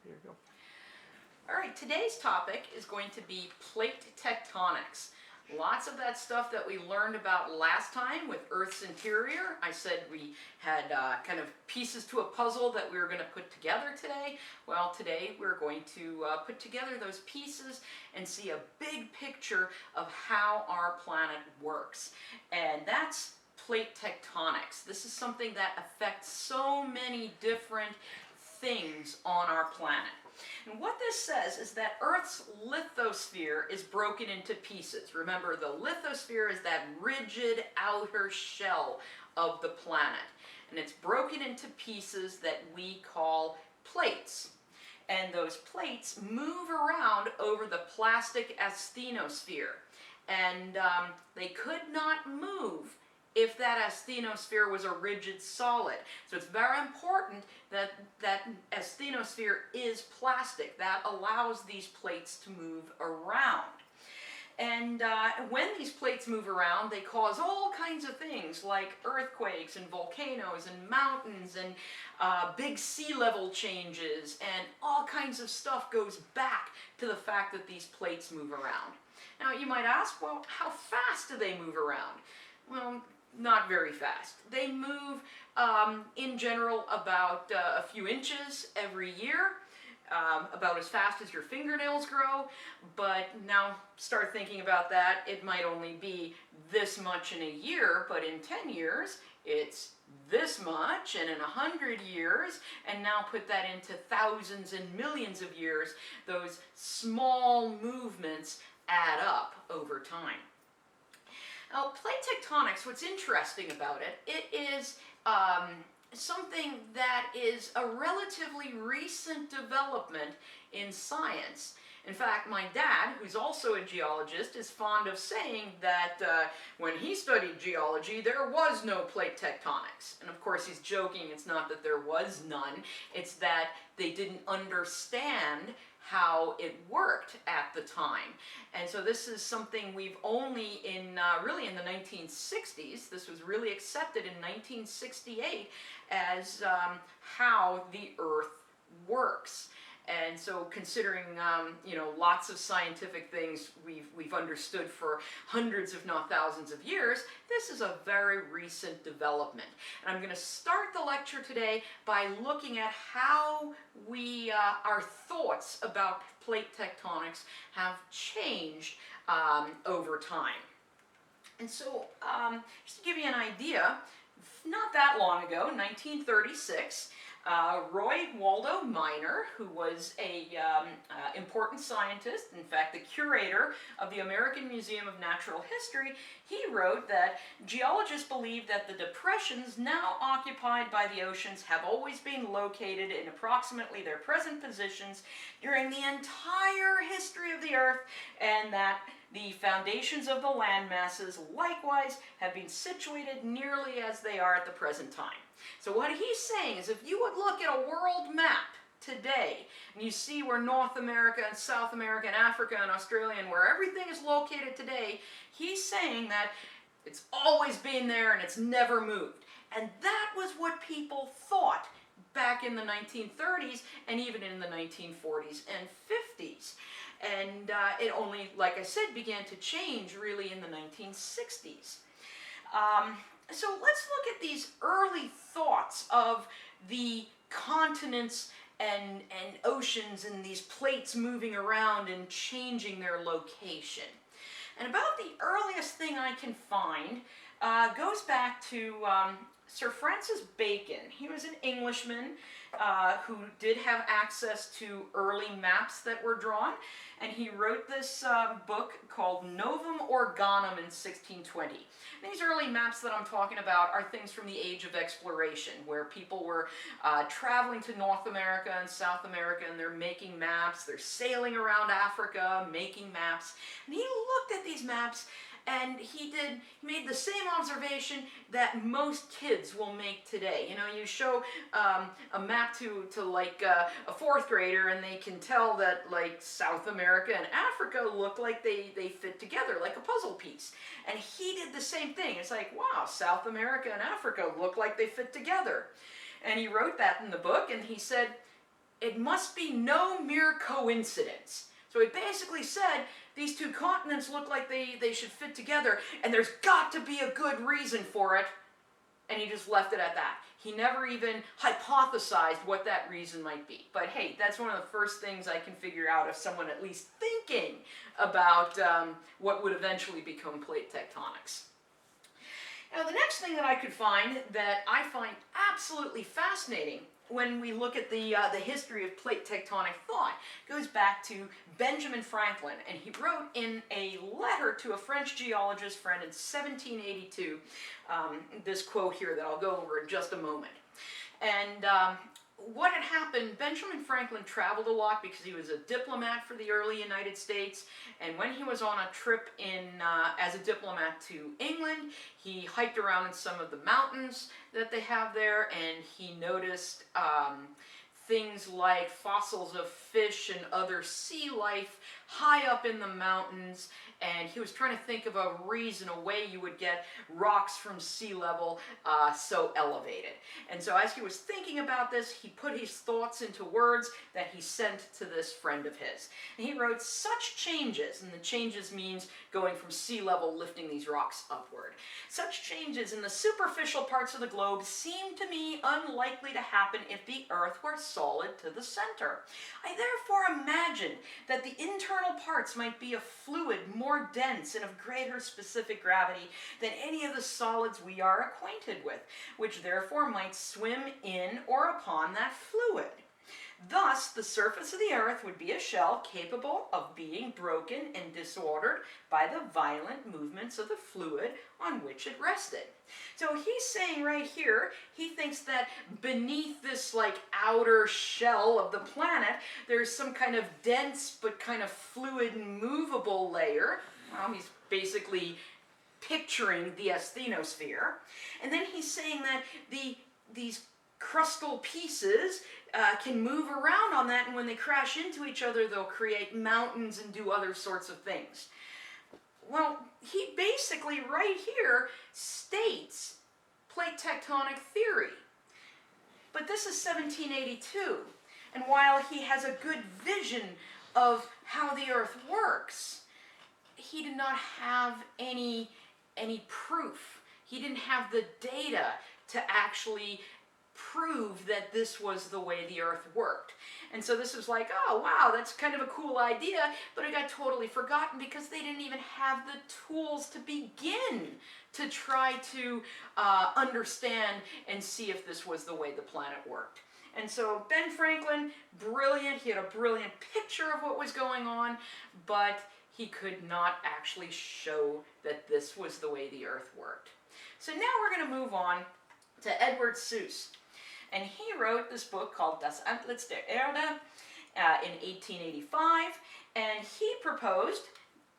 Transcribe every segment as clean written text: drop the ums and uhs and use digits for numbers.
Here you go. All right, today's topic is going to be plate tectonics. Lots of that stuff that we learned about last time with Earth's interior. I said we had kind of pieces to a puzzle that we were going to put together today. Well, today we're going to put together those pieces and see a big picture of how our planet works. And that's plate tectonics. This is something that affects so many different things on our planet. And what this says is that Earth's lithosphere is broken into pieces. Remember, the lithosphere is that rigid outer shell of the planet. And it's broken into pieces that we call plates. And those plates move around over the plastic asthenosphere. And they could not move if that asthenosphere was a rigid solid. So it's very important that that asthenosphere is plastic. That allows these plates to move around. And when these plates move around, they cause all kinds of things like earthquakes and volcanoes and mountains and big sea level changes, and all kinds of stuff goes back to the fact that these plates move around. Now you might ask, well, how fast do they move around? Well, not very fast. They move in general about a few inches every year, about as fast as your fingernails grow, but now start thinking about that. It might only be this much in a year, but in 10 years it's this much, and in 100 years, and now put that into thousands and millions of years, those small movements add up over time. Now, plate tectonics, what's interesting about it, it is something that is a relatively recent development in science. In fact, my dad, who's also a geologist, is fond of saying that when he studied geology, there was no plate tectonics. And of course, he's joking. It's not that there was none. It's that they didn't understand how it worked at the time. And so this is something we've only really in the 1960s, this was really accepted in 1968 as how the Earth works. And so considering, lots of scientific things we've understood for hundreds if not thousands of years, this is a very recent development. And I'm going to start the lecture today by looking at how our thoughts about plate tectonics have changed over time. And so just to give you an idea, not that long ago, 1936, Waldo Miner, who was a important scientist, in fact the curator of the American Museum of Natural History, he wrote that geologists believe that the depressions now occupied by the oceans have always been located in approximately their present positions during the entire history of the Earth, and that the foundations of the land masses likewise have been situated nearly as they are at the present time. So what he's saying is, if you would look at a world map today, and you see where North America and South America and Africa and Australia and where everything is located today, he's saying that it's always been there and it's never moved. And that was what people thought back in the 1930s and even in the 1940s and 50s. And it only, like I said, began to change really in the 1960s. So let's look at these early thoughts of the continents and oceans and these plates moving around and changing their location. And about the earliest thing I can find goes back to Sir Francis Bacon. He was an Englishman who did have access to early maps that were drawn, and he wrote this book called Novum Organum in 1620. And these early maps that I'm talking about are things from the age of exploration, where people were traveling to North America and South America, and they're making maps, they're sailing around Africa, making maps, and he looked at these maps and he made the same observation that most kids will make today. You know, you show a map to like a fourth grader, and they can tell that like South America and Africa look like they fit together like a puzzle piece. And he did the same thing. It's like, wow, South America and Africa look like they fit together. And he wrote that in the book, and he said, it must be no mere coincidence. So he basically said these two continents look like they should fit together, and there's got to be a good reason for it. And he just left it at that. He never even hypothesized what that reason might be. But hey, that's one of the first things I can figure out of someone at least thinking about what would eventually become plate tectonics. Now, the next thing that I could find that I find absolutely fascinating when we look at the history of plate tectonic thought goes back to Benjamin Franklin, and he wrote in a letter to a French geologist friend in 1782 this quote here that I'll go over in just a moment. And what had happened, Benjamin Franklin traveled a lot because he was a diplomat for the early United States, and when he was on a trip as a diplomat to England, he hiked around in some of the mountains that they have there, and he noticed things like fossils of fish and other sea life high up in the mountains, and he was trying to think of a reason, a way you would get rocks from sea level so elevated. And so as he was thinking about this, he put his thoughts into words that he sent to this friend of his. And he wrote, "Such changes," and the changes means going from sea level, lifting these rocks upward. "Such changes in the superficial parts of the globe seem to me unlikely to happen if the earth were solid to the center. I therefore imagine that the internal parts might be a fluid more dense and of greater specific gravity than any of the solids we are acquainted with, which therefore might swim in or upon that fluid. Thus, the surface of the earth would be a shell capable of being broken and disordered by the violent movements of the fluid on which it rested." So he's saying right here, he thinks that beneath this like outer shell of the planet, there's some kind of dense but kind of fluid and movable layer. Well, he's basically picturing the asthenosphere. And then he's saying that these crustal pieces can move around on that, and when they crash into each other, they'll create mountains and do other sorts of things. Well, he basically right here states plate tectonic theory. But this is 1782, and while he has a good vision of how the earth works, he did not have any proof. He didn't have the data to actually prove that this was the way the earth worked. And so this was like, oh wow, that's kind of a cool idea, but it got totally forgotten because they didn't even have the tools to begin to try to understand and see if this was the way the planet worked. And so Ben Franklin, brilliant, he had a brilliant picture of what was going on, but he could not actually show that this was the way the earth worked. So now we're going to move on to Edward Seuss. And he wrote this book called Das Antlitz der Erde in 1885, and he proposed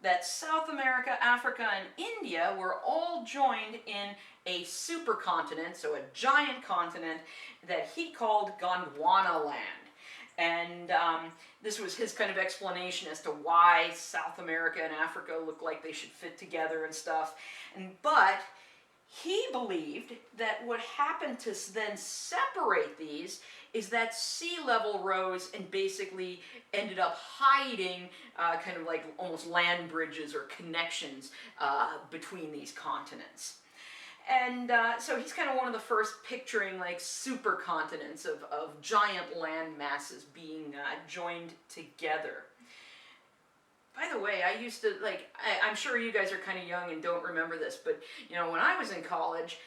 that South America, Africa, and India were all joined in a supercontinent, so a giant continent, that he called Gondwana land. And this was his kind of explanation as to why South America and Africa look like they should fit together and stuff. But he believed that what happened to then separate these is that sea level rose and basically ended up hiding kind of like almost land bridges or connections between these continents. And so he's kind of one of the first picturing like supercontinents of giant land masses being joined together. By the way, I used to, like, I'm sure you guys are kind of young and don't remember this, but, you know, when I was in college,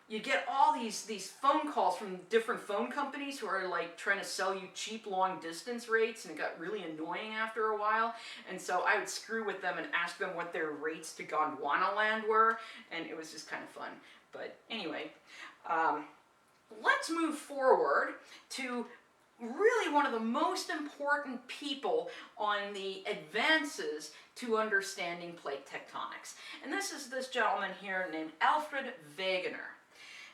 you'd get all these phone calls from different phone companies who are, like, trying to sell you cheap long-distance rates, and it got really annoying after a while, and so I would screw with them and ask them what their rates to Gondwana land were, and it was just kind of fun. But anyway, let's move forward to really one of the most important people on the advances to understanding plate tectonics. And this is this gentleman here named Alfred Wegener.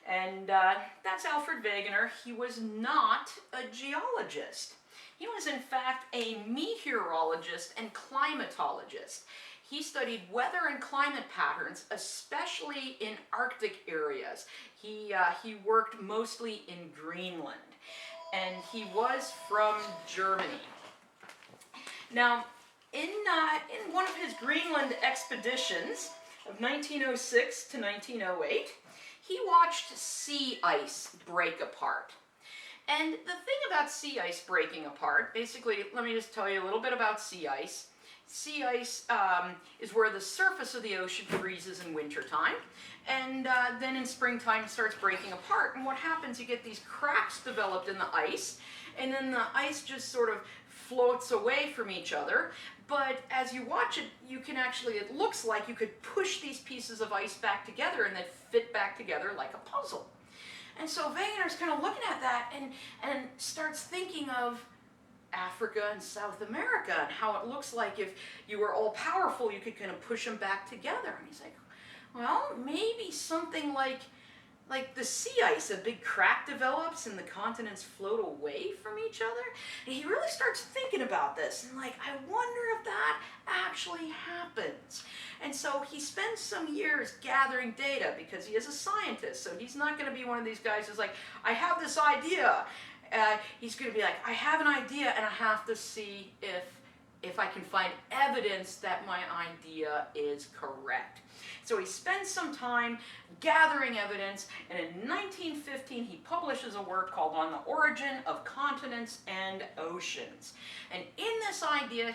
And that's Alfred Wegener. He was not a geologist. He was in fact a meteorologist and climatologist. He studied weather and climate patterns, especially in Arctic areas. He worked mostly in Greenland. and he was from Germany. Now, in one of his Greenland expeditions of 1906 to 1908, he watched sea ice break apart. And the thing about sea ice breaking apart, basically, let me just tell you a little bit about sea ice. Sea ice is where the surface of the ocean freezes in wintertime, and then in springtime it starts breaking apart. And what happens, you get these cracks developed in the ice, and then the ice just sort of floats away from each other. But as you watch it, you can actually, it looks like you could push these pieces of ice back together and then fit back together like a puzzle. And so Wegener's kind of looking at that and starts thinking of Africa and South America and how it looks like if you were all powerful, you could kind of push them back together. And he's like, well, maybe something like the sea ice, a big crack develops and the continents float away from each other. And he really starts thinking about this and like, I wonder if that actually happens. And so he spends some years gathering data because he is a scientist. So he's not going to be one of these guys who's like, I have this idea. He's going to be like, I have an idea and I have to see if I can find evidence that my idea is correct. So he spends some time gathering evidence, and in 1915 he publishes a work called On the Origin of Continents and Oceans. And in this idea,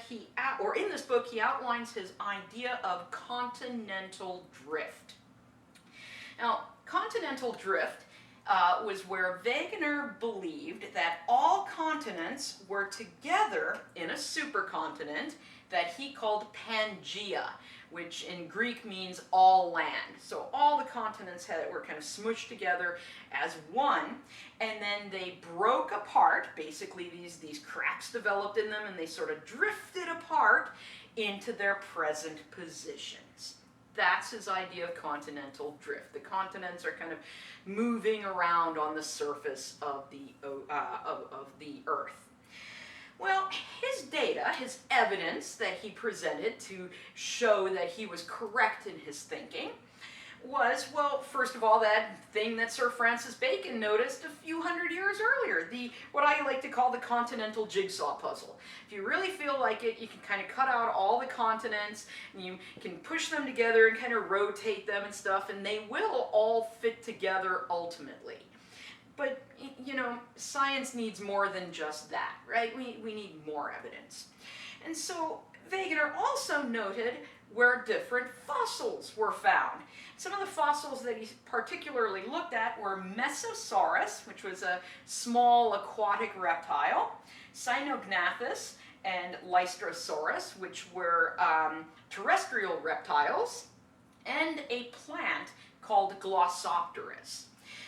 in this book, he outlines his idea of continental drift. Now, continental drift was where Wegener believed that all continents were together in a supercontinent that he called Pangaea, which in Greek means all land. So all the continents were kind of smushed together as one, and then they broke apart. Basically, these cracks developed in them, and they sort of drifted apart into their present positions. That's his idea of continental drift. The continents are kind of moving around on the surface of the Earth. Well, his data, his evidence that he presented to show that he was correct in his thinking was, well, first of all, that thing that Sir Francis Bacon noticed a few hundred years earlier, what I like to call the continental jigsaw puzzle. If you really feel like it, you can kind of cut out all the continents, and you can push them together and kind of rotate them and stuff, and they will all fit together ultimately. But, you know, science needs more than just that, right? We need more evidence. And so Wegener also noted where different fossils were found. Some of the fossils that he particularly looked at were Mesosaurus, which was a small aquatic reptile, Cynognathus and Lystrosaurus, which were terrestrial reptiles, and a plant called Glossopteris.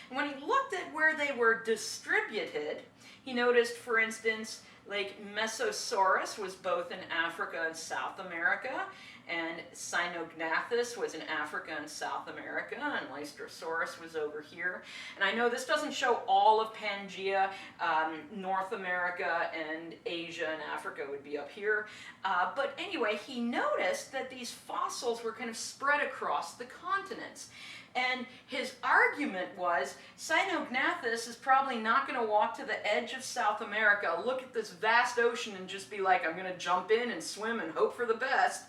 And when he looked at where they were distributed, he noticed, for instance, like Mesosaurus was both in Africa and South America, and Cynognathus was in Africa and South America, and Lystrosaurus was over here. And I know this doesn't show all of Pangaea. North America and Asia and Africa would be up here. But anyway, he noticed that these fossils were kind of spread across the continents. And his argument was, Cynognathus is probably not going to walk to the edge of South America, look at this vast ocean and just be like, I'm going to jump in and swim and hope for the best.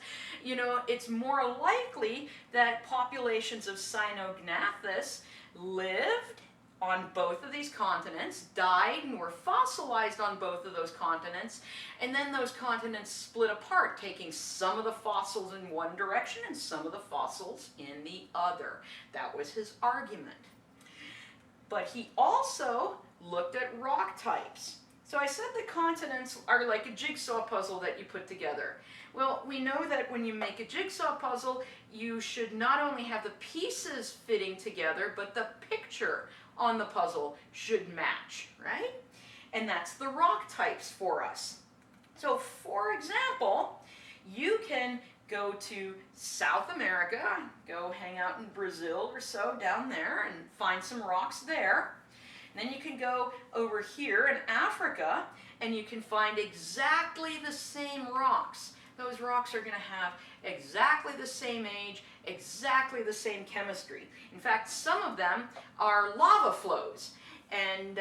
You know, it's more likely that populations of Cynognathus lived on both of these continents, died and were fossilized on both of those continents, and then those continents split apart, taking some of the fossils in one direction and some of the fossils in the other. That was his argument. But he also looked at rock types. So I said the continents are like a jigsaw puzzle that you put together. Well, we know that when you make a jigsaw puzzle, you should not only have the pieces fitting together, but the picture on the puzzle should match, right? And that's the rock types for us. So for example, you can go to South America, go hang out in Brazil or so down there and find some rocks there. And then you can go over here in Africa and you can find exactly the same rocks. Those rocks are going to have exactly the same age, exactly the same chemistry. In fact, some of them are lava flows. And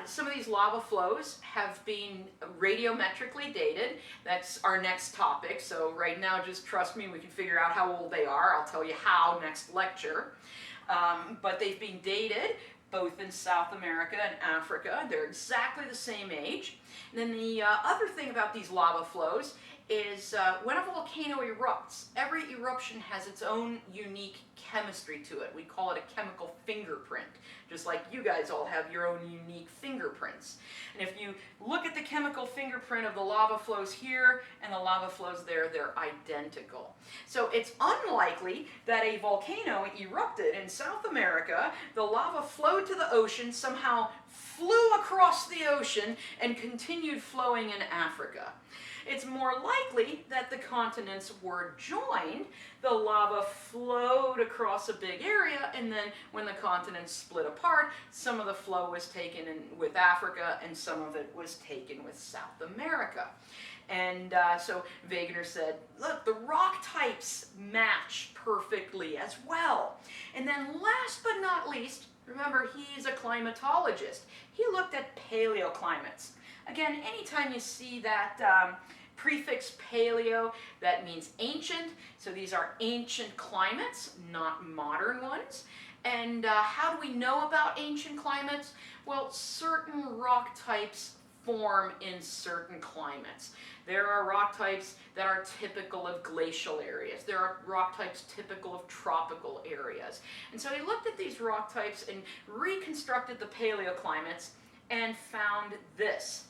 Some of these lava flows have been radiometrically dated. That's our next topic. So right now, just trust me, we can figure out how old they are. I'll tell you how next lecture. But they've been dated both in South America and Africa. They're exactly the same age. And then the other thing about these lava flows is when a volcano erupts, every eruption has its own unique chemistry to it. We call it a chemical fingerprint, just like you guys all have your own unique fingerprints. And if you look at the chemical fingerprint of the lava flows here and the lava flows there, they're identical. So it's unlikely that a volcano erupted in South America, the lava flowed to the ocean, somehow flew across the ocean, and continued flowing in Africa. It's more likely that the continents were joined, the lava flowed across a big area, and then when the continents split apart, some of the flow was taken in with Africa and some of it was taken with South America. And so Wegener said, look, the rock types match perfectly as well. And then last but not least, remember, he's a climatologist. He looked at paleoclimates. Again, anytime you see that prefix paleo, that means ancient. So these are ancient climates, not modern ones. And how do we know about ancient climates? Well, certain rock types form in certain climates. There are rock types that are typical of glacial areas. There are rock types typical of tropical areas. And so he looked at these rock types and reconstructed the paleoclimates and found this.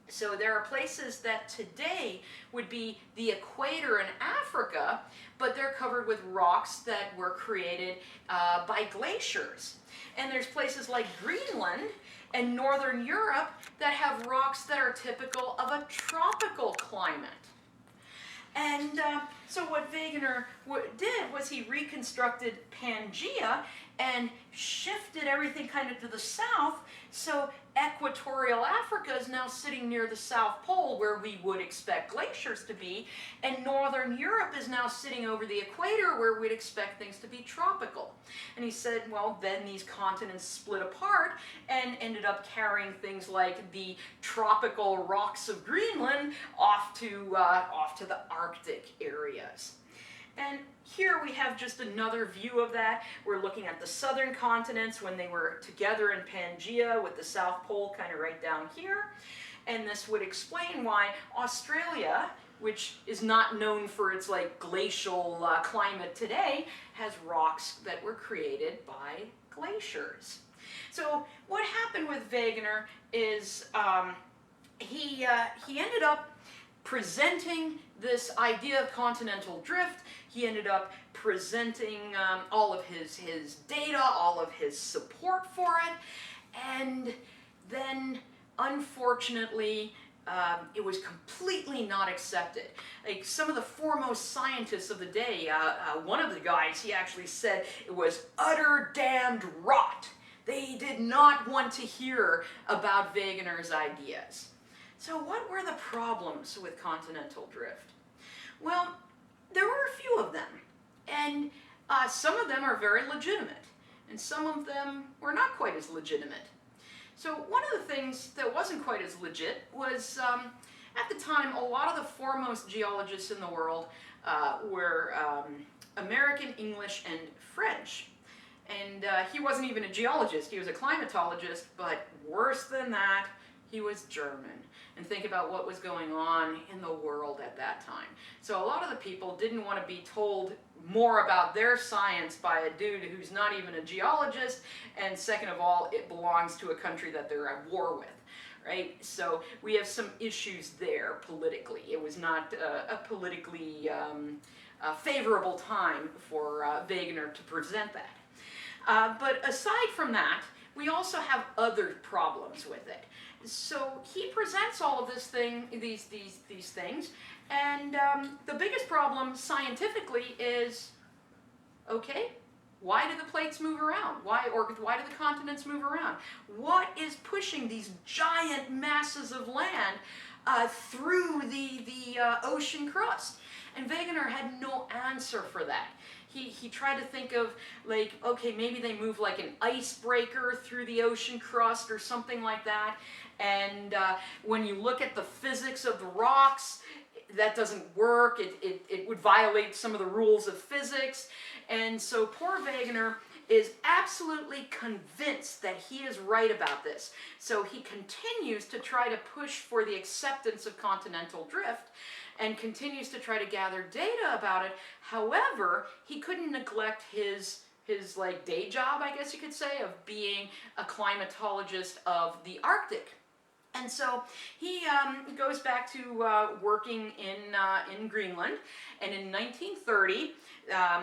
So there are places that today would be the equator in Africa, but they're covered with rocks that were created by glaciers. And there's places like Greenland and Northern Europe that have rocks that are typical of a tropical climate. And so what Wegener did was he reconstructed Pangaea and shifted everything kind of to the south, so equatorial Africa is now sitting near the South Pole where we would expect glaciers to be, and Northern Europe is now sitting over the equator where we'd expect things to be tropical. And he said, well, then these continents split apart and ended up carrying things like the tropical rocks of Greenland off to the Arctic areas. And here we have just another view of that. We're looking at the southern continents when they were together in Pangaea with the South Pole kind of right down here. And this would explain why Australia, which is not known for its like glacial climate today, has rocks that were created by glaciers. So what happened with Wegener is he ended up presenting this idea of continental drift. He ended up presenting all of his data, all of his support for it, and then unfortunately it was completely not accepted. Like some of the foremost scientists of the day, one of the guys, he actually said it was utter damned rot. They did not want to hear about Wegener's ideas. So what were the problems with continental drift? Well, there were a few of them, and some of them are very legitimate, and some of them were not quite as legitimate. So one of the things that wasn't quite as legit was, at the time, a lot of the foremost geologists in the world were American, English, and French. And he wasn't even a geologist, he was a climatologist, but worse than that, he was German. And think about what was going on in the world at that time. So a lot of the people didn't want to be told more about their science by a dude who's not even a geologist, and second of all, it belongs to a country that they're at war with, right? So we have some issues there politically. It was not a politically favorable time for Wegener to present that. But aside from that, we also have other problems with it. So he presents all of these things, and the biggest problem scientifically is, okay, why do the plates move around? Why do the continents move around? What is pushing these giant masses of land through the ocean crust? And Wegener had no answer for that. he tried to think of, like, okay, maybe they move like an icebreaker through the ocean crust or something like that. And when you look at the physics of the rocks, that doesn't work. It would violate some of the rules of physics. And so poor Wegener is absolutely convinced that he is right about this. So he continues to try to push for the acceptance of continental drift and continues to try to gather data about it. However, he couldn't neglect his like day job, I guess you could say, of being a climatologist of the Arctic. And so he goes back to working in Greenland, and in 1930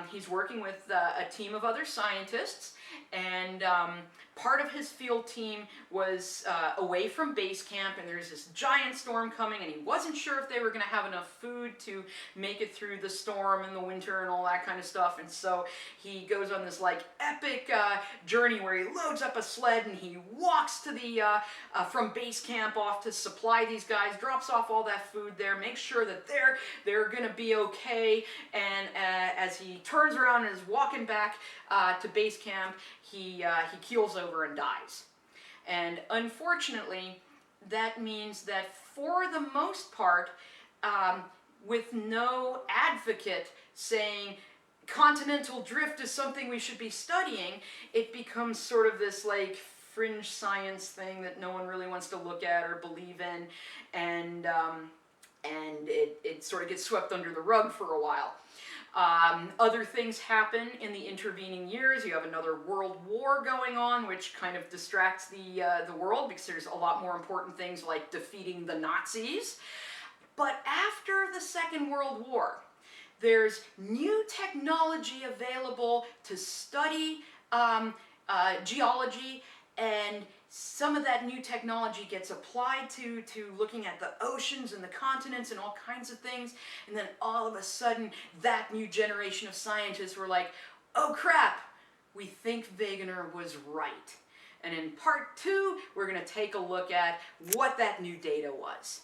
he's working with a team of other scientists, and part of his field team was away from base camp, and there's this giant storm coming, and he wasn't sure if they were going to have enough food to make it through the storm in the winter and all that kind of stuff. And so he goes on this like epic journey where he loads up a sled and he walks to the from base camp off to supply these guys, drops off all that food there, makes sure that they're going to be okay. And as he turns around and is walking back to base camp, he keels over and dies. And unfortunately, that means that for the most part, with no advocate saying continental drift is something we should be studying, it becomes sort of this like fringe science thing that no one really wants to look at or believe in, and it sort of gets swept under the rug for a while. Other things happen in the intervening years. You have another world war going on, which kind of distracts the world, because there's a lot more important things like defeating the Nazis. But after the Second World War, there's new technology available to study geology, and some of that new technology gets applied to looking at the oceans and the continents and all kinds of things. And then all of a sudden, that new generation of scientists were like, oh crap, we think Wegener was right. And in part 2, we're going to take a look at what that new data was.